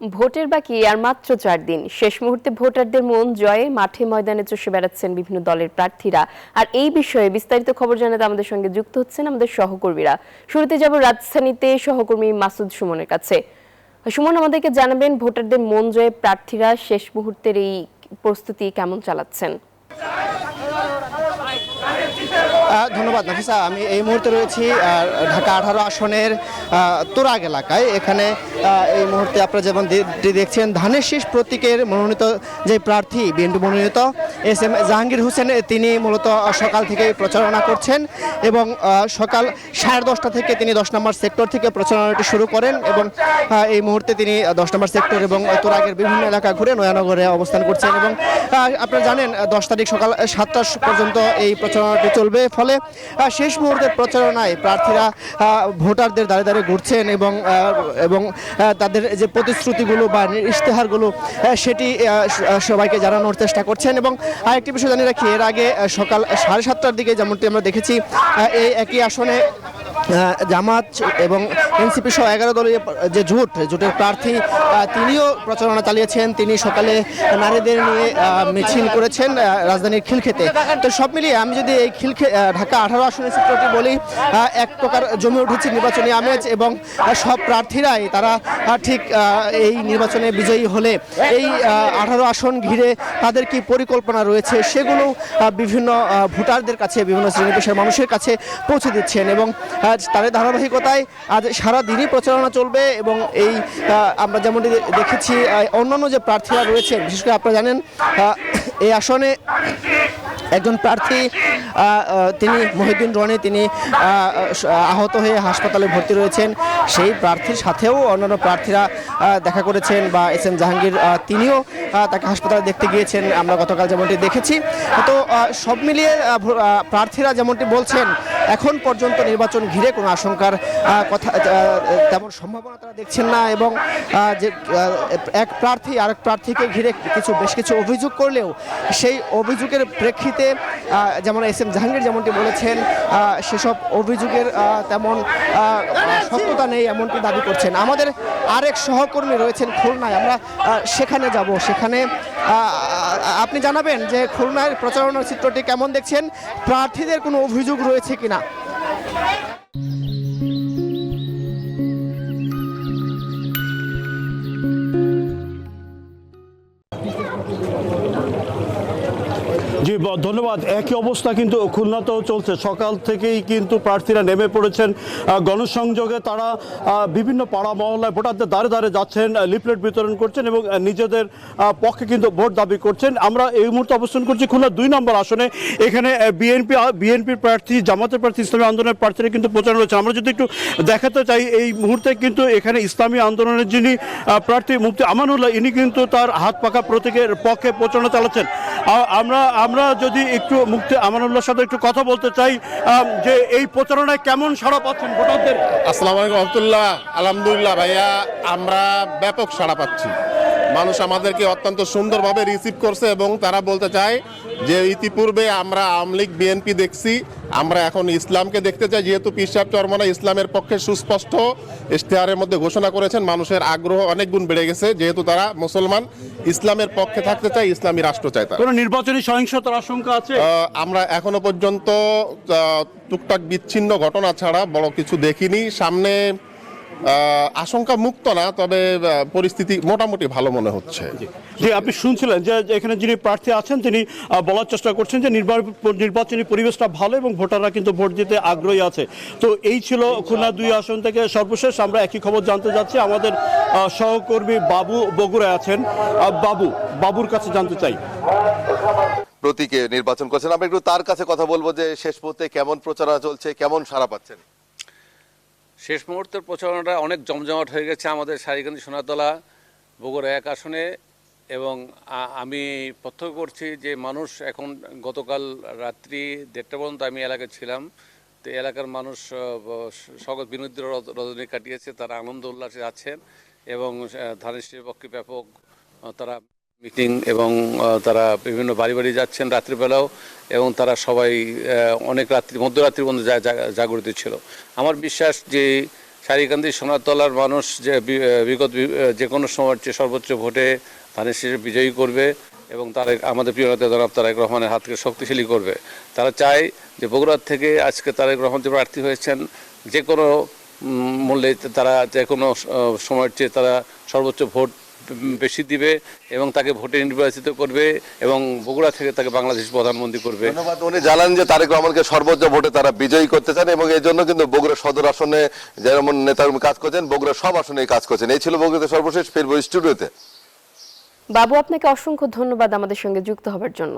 ভোটের বাকি আর মাত্র 4 দিন। শেষ মুহূর্তে ভোটারদের মন জয়ে মাঠে ময়দানে চষে বেড়াচ্ছেন বিভিন্ন দলের প্রার্থীরা। আর এই বিষয়ে বিস্তারিত খবর জানাতে আমাদের সঙ্গে যুক্ত হচ্ছেন আমাদের সহকর্মীরা। শুরুতে যাব রাজধানীতে সহকর্মী মাসুদ সুমনের কাছে। সুমন, আমাদেরকে জানাবেন ভোটারদের মন জয়ে প্রার্থীরা শেষ মুহূর্তের এই প্রস্তুতি কেমন চালাচ্ছেন? ধন্যবাদ নাফিসা। আমি এই মুহূর্তে রয়েছি ঢাকা 18 আসনের তুরাগ এলাকায়। এখানে এই মুহূর্তে আপনারা যেমন দেখছেন ধানের শীষ প্রতীকের মনোনীত যে প্রার্থী বিএনপি মনোনীত এস.এম. জাহাঙ্গীর হোসেন, তিনি মূলত সকাল থেকে প্রচারণা করছেন এবং সকাল 10:30 থেকে তিনি 10 নম্বর সেক্টর থেকে প্রচারণাটি শুরু করেন এবং এই মুহূর্তে তিনি 10 নম্বর সেক্টর এবং তুরাগের বিভিন্ন এলাকা ঘুরে নয়ানগরে অবস্থান করছেন এবং আপনারা জানেন 10 তারিখ সকাল 7টা পর্যন্ত এই প্রচারণাটি চলবে। ফলে শেষ মুহূর্তের প্রচারণায় প্রার্থীরা ভোটারদের দাঁড়িয়ে দাঁড়িয়ে ঘুরছেন এবং তাদের যে প্রতিশ্রুতিগুলো বা ইশতেহারগুলো সেটি সবাইকে জানানোর চেষ্টা করছেন। এবং আরেকটি বিষয় জানিয়ে রাখি, এর আগে সকাল 7:30টার দিকে যেমনটি আমরা দেখেছি এই একই আসনে জামাত এবং এনসিপি সহ 11 দলীয় যে জোটের প্রার্থী তিনিও প্রচারণা চালিয়েছেন। তিনি সকালে নারীদের নিয়ে মিছিল করেছেন রাজধানীর খিলক্ষেতে। তো সব মিলিয়ে আমি যদি এই ঢাকা 18 আসনের চিত্রটি বলি, এক প্রকার জমে উঠেছে নির্বাচনী আমেজ এবং সব প্রার্থীরাই তারা ঠিক এই নির্বাচনে বিজয়ী হলে এই 18 আসন ঘিরে তাদের কি পরিকল্পনা রয়েছে সেগুলো বিভিন্ন ভোটারদের কাছে, বিভিন্ন শ্রেণী পেশার মানুষের কাছে পৌঁছে দিচ্ছেন এবং তার ধারাবাহিকতায় আজ সারা দিনই প্রচারণা চলবে। এবং এই আমরা যেমনটি দেখেছি অন্যান্য যে প্রার্থীরা রয়েছেন, বিশেষ করে আপনারা জানেন এই আসনে একজন প্রার্থী তিনি মহিউদ্দিন রনি, তিনি আহত হয়ে হাসপাতালে ভর্তি রয়েছেন। সেই প্রার্থীর সাথেও অন্যান্য প্রার্থীরা দেখা করেছেন বা এস.এম. জাহাঙ্গীর তিনিও তাকে হাসপাতালে দেখতে গিয়েছেন, আমরা গতকাল যেমনটি দেখেছি। তো সব মিলিয়ে প্রার্থীরা যেমনটি বলছেন এখন পর্যন্ত নির্বাচন ঘিরে কোনো আশঙ্কার কথা তেমন সম্ভাবনা তারা দেখছেন না এবং যে এক প্রার্থী আরেক প্রার্থীকে ঘিরে বেশ কিছু অভিযোগ করলেও সেই অভিযোগের প্রেক্ষিতে যেমন এস.এম. জাহাঙ্গীর যেমনটি বলেছেন সেসব অভিযোগের তেমন সত্যতা নেই এমনটি দাবি করছেন। আমাদের আরেক সহকর্মী রয়েছেন খুলনায়, আমরা সেখানে যাব। সেখানে আপনি জানাবেন যে খুলনার প্রচারণার চিত্রটি কেমন দেখছেন, প্রার্থীদের কোনো অভিযোগ রয়েছে কিনা। জি ধন্যবাদ। একই অবস্থা কিন্তু খুলনাতেও চলছে। সকাল থেকেই কিন্তু প্রার্থীরা নেমে পড়েছেন গণসংযোগে। তারা বিভিন্ন পাড়া মহল্লায় ভোটারদের দ্বারে দ্বারে যাচ্ছেন, লিফলেট বিতরণ করছেন এবং নিজেদের পক্ষে কিন্তু ভোট দাবি করছেন। আমরা এই মুহূর্তে অবস্থান করছি খুলনা 2 নম্বর আসনে। এখানে বিএনপির প্রার্থী, জামাতের প্রার্থী, ইসলামী আন্দোলনের প্রার্থীরা কিন্তু প্রচার রয়েছে। আমরা যদি একটু দেখাতে চাই, এই মুহূর্তে কিন্তু এখানে ইসলামী আন্দোলনের যিনি প্রার্থী মুফতি আমানুল্লাহ, ইনি কিন্তু তার হাত পাকা প্রতীকের পক্ষে প্রচারণা চালাচ্ছেন। আমরা যদি একটু মুফতি আমানুল্লাহর সাথে একটু কথা বলতে চাই যে এই প্রচারণায় কেমন সাড়া পাচ্ছেন ভোটারদের। আসসালামু আলাইকুম রহমতুল্লাহ। আলহামদুলিল্লাহ ভাইয়া, আমরা ব্যাপক সাড়া পাচ্ছি। মানুষ আমাদেরকে অত্যন্ত সুন্দরভাবে রিসিভ করছে এবং তারা বলতে চায় যে ইতিপূর্বে আমরা আওয়ামী লীগ বিএনপি দেখছি, আমরা এখন ইসলামকে দেখতে চাই। যেহেতু পীর সাহেব চরমনাই ইসলামের পক্ষে সুস্পষ্ট ইশতেহারের মধ্যে ঘোষণা করেছেন, মানুষের আগ্রহ অনেক গুণ বেড়ে গেছে। যেহেতু তারা মুসলমান, ইসলামের পক্ষে থাকতে চায়, ইসলামী রাষ্ট্র চায়। তারা কোনো নির্বাচনী সহিংসতার আশঙ্কা আছে? আমরা এখনো পর্যন্ত টুকটাক বিচ্ছিন্ন ঘটনা ছাড়া বড় কিছু দেখিনি। সামনে আশঙ্কা মুক্ত না, তবে পরিস্থিতি মোটামুটি ভালো মনে হচ্ছে। যে আপনি শুনছিলেন যে এখানে যিনি প্রার্থী আছেন তিনি বলার চেষ্টা করছেন যে নির্বাচনী পরিবেশটা ভালো এবং ভোটাররা কিন্তু ভোট দিতে আগ্রহী আছে। তো এই ছিল খুলনা 2 আসন থেকে সর্বশেষ। আমরা একই খবর জানতে যাচ্ছি, আমাদের সহকর্মী বাবু বগুড়ায় আছেন। বাবুর কাছে জানতে চাই। প্রতীকে নির্বাচন করছেন, আমরা একটু তার কাছে কথা বলবো যে শেষ মুহূর্তে কেমন প্রচারণা চলছে, কেমন সাড়া পাচ্ছেন। শেষ মুহূর্তের প্রচারণাটা অনেক জমজমাট হয়ে গেছে আমাদের সারিকান্দি সোনাতলা বগুড়া 1 আসনে এবং আমি প্রত্যক্ষ করছি যে মানুষ এখন, গতকাল রাত্রি 1:30 পর্যন্ত আমি এলাকায় ছিলাম, তো এলাকার মানুষ স্বগত বিনোদী রজনী কাটিয়েছে, তারা আনন্দ উল্লাসে আছেন এবং ধানের শীষের পক্ষে ব্যাপক তারা মিটিং এবং তারা বিভিন্ন বাড়ি বাড়ি যাচ্ছেন রাত্রিবেলাও এবং তারা সবাই অনেক মধ্যরাত্রি পর্যন্ত জাগরিত ছিল। আমার বিশ্বাস যে সারিকান্দি সোনারতলার মানুষ যে বিগত যে কোনো সময়ের চেয়ে সর্বোচ্চ ভোটে ধানের শীষে বিজয়ী করবে এবং আমাদের প্রিয় নেতা জনাব তারেক রহমানের হাতকে শক্তিশালী করবে। তারা চায় যে বগুড়ার থেকে আজকে তারেক রহমান যে প্রার্থী হয়েছেন যে কোনো মূল্যে তারা যে কোনো সময়ের চেয়ে তারা সর্বোচ্চ ভোট বেশি দিবে এবং তাকে ভোটে নির্বাচিত করবে এবং বগুড়া থেকে তাকে বাংলাদেশ প্রধানমন্ত্রী করবে। ধন্যবাদ। উনি জানান যে তারেক রহমানকে সর্বোচ্চ ভোটে তারা বিজয়ী করতে চান এবং এই জন্য কিন্তু বগুড়া সদর আসনে যেমন নেতাকর্মী কাজ করছেন, বগুড়া সব আসনে কাজ করছেন। এই ছিল বগুড়াতে সর্বশেষ। ফিরবো স্টুডিওতে। বাবু, আপনাকে অসংখ্য ধন্যবাদ আমাদের সঙ্গে যুক্ত হবার জন্য।